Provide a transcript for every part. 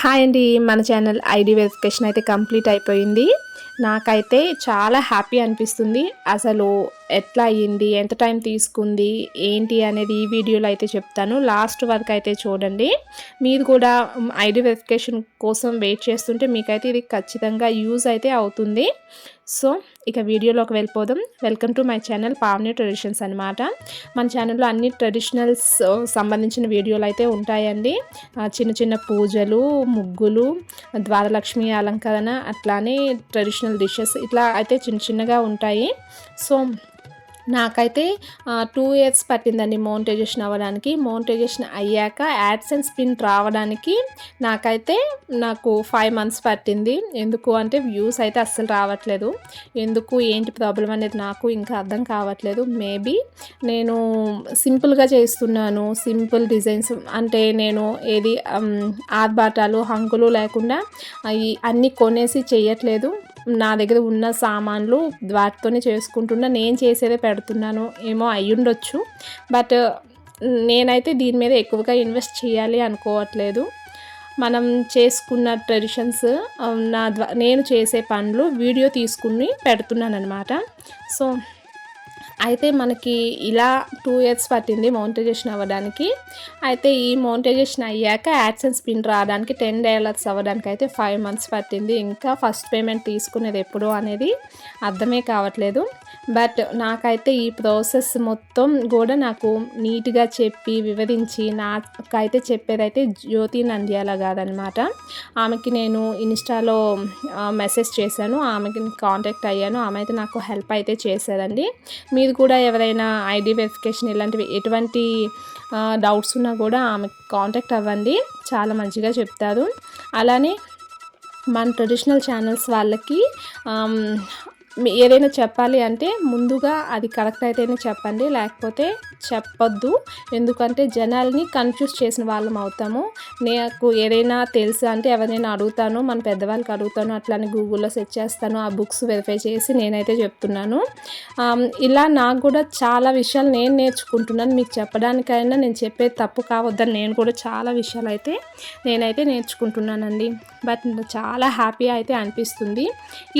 Hi అండి, మన channel ID verification అయితే కంప్లీట్ అయిపోయింది. నాకైతే చాలా హ్యాపీ అనిపిస్తుంది. అసలు ఎట్లా అయ్యింది, ఎంత టైం తీసుకుంది, ఏంటి అనేది ఈ వీడియోలో అయితే చెప్తాను. లాస్ట్ వరకు అయితే చూడండి. మీరు కూడా ఐడి వెరిఫికేషన్ కోసం వెయిట్ చేస్తుంటే మీకైతే ఇది ఖచ్చితంగా యూజ్ అయితే అవుతుంది. సో ఇక వీడియోలోకి వెళ్ళిపోదాం. Welcome to my channel Pavani traditions అనమాట. మన ఛానల్లో అన్ని ట్రెడిషనల్స్ సంబంధించిన వీడియోలు అయితే ఉంటాయండి. చిన్న చిన్న పూజలు, ముగ్గులు, ద్వారలక్ష్మి అలంకరణ, అట్లానే ట్రెడిషనల్ డిషెస్ ఇట్లా అయితే చిన్న చిన్నగా ఉంటాయి. సో నాకైతే 2 ఇయర్స్ పట్టిందండి మోనిటైజేషన్ అవ్వడానికి. మోనిటైజేషన్ అయ్యాక యాడ్సెన్స్ పిన్ రావడానికి నాకు 5 మంత్స్ పట్టింది. ఎందుకు అంటే వ్యూస్ అయితే అస్సలు రావట్లేదు. ఎందుకు ఏంటి ప్రాబ్లం అనేది నాకు ఇంకా అర్థం కావట్లేదు. మేబీ నేను సింపుల్గా చేస్తున్నాను, సింపుల్ డిజైన్స్ అంటే నేను ఏది ఆర్భాటాలు హంగులు లేకుండా అన్నీ కొనేసి చేయట్లేదు. నా దగ్గర ఉన్న సామాన్లు వాటితోనే చేసుకుంటున్నా. నేను చేసేదే పెడుతున్నాను ఏమో అయ్యుండొచ్చు. బట్ నేనైతే దీని మీద ఎక్కువగా ఇన్వెస్ట్ చేయాలి అనుకోవట్లేదు. మనం చేసుకున్న ట్రెడిషన్స్ నేను చేసే పనులు వీడియో తీసుకుని పెడుతున్నాను అనమాట. సో అయితే మనకి ఇలా 2 ఇయర్స్ పట్టింది మోనిటైజేషన్ అవ్వడానికి. అయితే ఈ మోనిటైజేషన్ అయ్యాక యాడ్సెన్స్ పిన్ రావడానికి $10 అవ్వడానికి అయితే 5 మంత్స్ పట్టింది. ఇంకా ఫస్ట్ పేమెంట్ తీసుకునేది ఎప్పుడు అనేది అర్థమే కావట్లేదు. బట్ నాకైతే ఈ ప్రాసెస్ మొత్తం కూడా నాకు నీట్గా చెప్పి వివరించి నాకైతే చెప్పేదైతే జ్యోతి నంద్యాల కాదనమాట. ఆమెకి నేను ఇన్స్టాలో మెసేజ్ చేశాను, ఆమెకి కాంటాక్ట్ అయ్యాను. ఆమె అయితే నాకు హెల్ప్ అయితే చేశారండి. మీరు కూడా ఎవరైనా ఐడి వెరిఫికేషన్ ఇలాంటివి ఎటువంటి డౌట్స్ ఉన్నా కూడా ఆమెకు కాంటాక్ట్ అవ్వండి, చాలా మంచిగా చెప్తారు. అలానే మన ట్రెడిషనల్ ఛానల్స్ వాళ్ళకి ఏదైనా చెప్పాలి అంటే ముందుగా అది కరెక్ట్ అయితేనే చెప్పండి, లేకపోతే చెప్పొద్దు. ఎందుకంటే జనాల్ని కన్ఫ్యూజ్ చేసిన వాళ్ళం అవుతాము. నాకు ఏదైనా తెలుసు అంటే ఎవరైనా అడుగుతాను, మన పెద్దవాళ్ళకి అడుగుతాను, అట్లానే గూగుల్లో సెర్చ్ చేస్తాను, ఆ బుక్స్ వెరిఫై చేసి నేనైతే చెప్తున్నాను. ఇలా నాకు కూడా చాలా విషయాలు నేను నేర్చుకుంటున్నాను. మీకు చెప్పడానికైనా నేను చెప్పేది తప్పు కావద్దని నేను కూడా చాలా విషయాలు అయితే నేనైతే నేర్చుకుంటున్నానండి. బట్ చాలా హ్యాపీ అయితే అనిపిస్తుంది.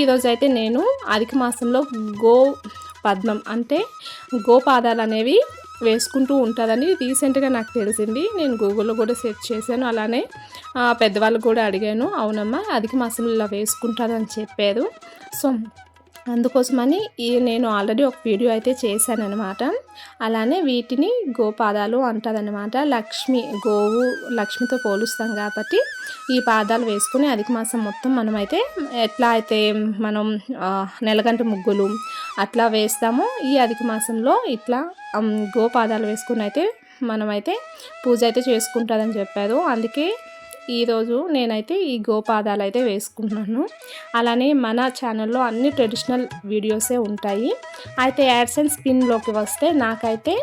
ఈరోజు అయితే నేను అధిక మాసంలో పద్మం అంటే గోపాదాలు అనేవి వేసుకుంటూ ఉంటారని రీసెంట్గా నాకు తెలిసింది. నేను గూగుల్లో కూడా సెర్చ్ చేశాను, అలానే పెద్దవాళ్ళు కూడా అడిగాను. అవునమ్మా అధిక మాసంలో ఇలా వేసుకుంటారని చెప్పారు. సో అందుకోసమని నేను ఆల్రెడీ ఒక వీడియో అయితే చేశానన్నమాట. అలానే వీటిని గోపాదాలు అంటారనమాట. గోవు లక్ష్మితో పోలుస్తాం కాబట్టి ఈ పాదాలు వేసుకుని అధిక మాసం మొత్తం మనమైతే ఎట్లా అయితే మనం నెలగంట ముగ్గులు అట్లా వేస్తామో ఈ అధిక మాసంలో ఇట్లా గోపాదాలు వేసుకుని అయితే మనమైతే పూజ అయితే చేసుకుంటారని చెప్పారు. అందుకే ఈరోజు నేనైతే ఈ గోపాదాలు అయితే వేసుకుంటున్నాను. అలానే మన ఛానల్లో అన్ని ట్రెడిషనల్ వీడియోసే ఉంటాయి. అయితే యాడ్సెన్స్ పిన్లోకి వస్తే నాకైతే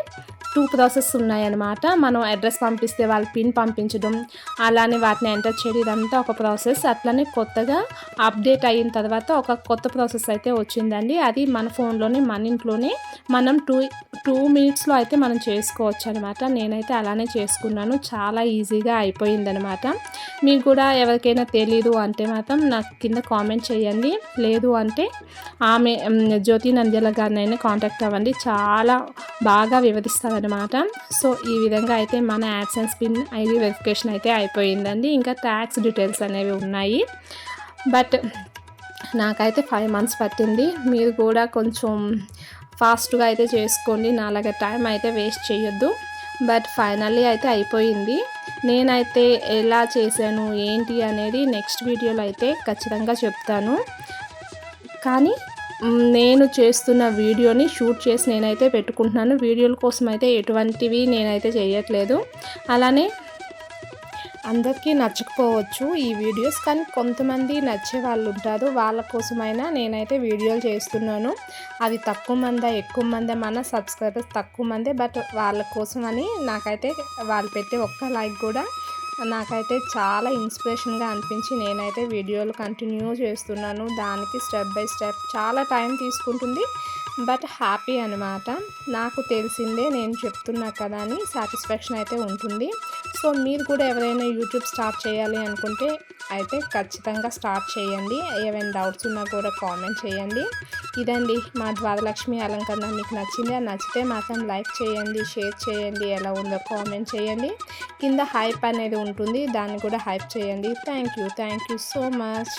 2 ప్రాసెస్ ఉన్నాయన్నమాట. మనం అడ్రస్ పంపిస్తే వాళ్ళు పిన్ పంపించడం, అలానే వాటిని ఎంటర్ చేయడం, ఇదంతా ఒక ప్రాసెస్. అట్లనే కొత్తగా అప్డేట్ అయిన తర్వాత ఒక కొత్త ప్రాసెస్ అయితే వచ్చిందండి. అది మన ఫోన్లోనే మన ఇంట్లోనే మనం 2 మినిట్స్లో అయితే మనం చేసుకోవచ్చు అనమాట. నేనైతే అలానే చేసుకున్నాను, చాలా ఈజీగా అయిపోయిందనమాట. మీకు కూడా ఎవరికైనా తెలీదు అంటే మాత్రం నాకు కింద కామెంట్ చేయండి. లేదు అంటే ఆమె జ్యోతి నంద్యాల గారినైనా కాంటాక్ట్ అవ్వండి, చాలా బాగా వివరిస్తారు అనమాట. సో ఈ విధంగా అయితే మన యాడ్సెన్స్ పిన్ ఐడి వెరిఫికేషన్ అయితే అయిపోయిందండి. ఇంకా ట్యాక్స్ డీటెయిల్స్ అనేవి ఉన్నాయి. బట్ నాకైతే 5 మంత్స్ పట్టింది. మీరు కూడా కొంచెం ఫాస్ట్గా అయితే చేసుకోండి, నాలాగా టైం అయితే వేస్ట్ చేయొద్దు. బట్ ఫైనల్లీ అయితే అయిపోయింది. నేనైతే ఎలా చేశాను ఏంటి అనేది నెక్స్ట్ వీడియోలో అయితే ఖచ్చితంగా చెప్తాను. కానీ నేను చేస్తున్న వీడియోని షూట్ చేసి నేనైతే పెట్టుకుంటున్నాను. వీడియోల కోసం అయితే ఎటువంటివి నేనైతే చేయట్లేదు. అలానే అందరికీ నచ్చకపోవచ్చు ఈ వీడియోస్, కానీ కొంతమంది నచ్చే వాళ్ళు ఉంటారు. వాళ్ళ కోసమైనా నేనైతే వీడియోలు చేస్తున్నాను. అది తక్కువ మందా ఎక్కువ మందే, మన సబ్స్క్రైబర్స్ తక్కువ మందే, బట్ వాళ్ళ కోసమని నాకైతే వాళ్ళు పెట్టే ఒక్క లైక్ కూడా నాకైతే చాలా ఇన్స్పిరేషన్గా అనిపించి నేనైతే వీడియోలు కంటిన్యూ చేస్తున్నాను. దానికి స్టెప్ బై స్టెప్ చాలా టైం తీసుకుంటుంది, బట్ హ్యాపీ అనమాట. నాకు తెలిసిందే నేను చెప్తున్నా కదా అని సాటిస్ఫాక్షన్ అయితే ఉంటుంది. సో మీరు కూడా ఎవరైనా యూట్యూబ్ స్టార్ట్ చేయాలి అనుకుంటే అయితే ఖచ్చితంగా స్టార్ట్ చేయండి. ఏవైనా డౌట్స్ ఉన్నా కూడా కామెంట్ చేయండి. ఇదండి మా ద్వారలక్ష్మి అలంకరణ. మీకు నచ్చింది, నచ్చితే మాత్రం లైక్ చేయండి, షేర్ చేయండి, ఎలా ఉందో కామెంట్ చేయండి. కింద హైప్ అనేది ఉంటుంది, దాన్ని కూడా హైప్ చేయండి. Thank you so much.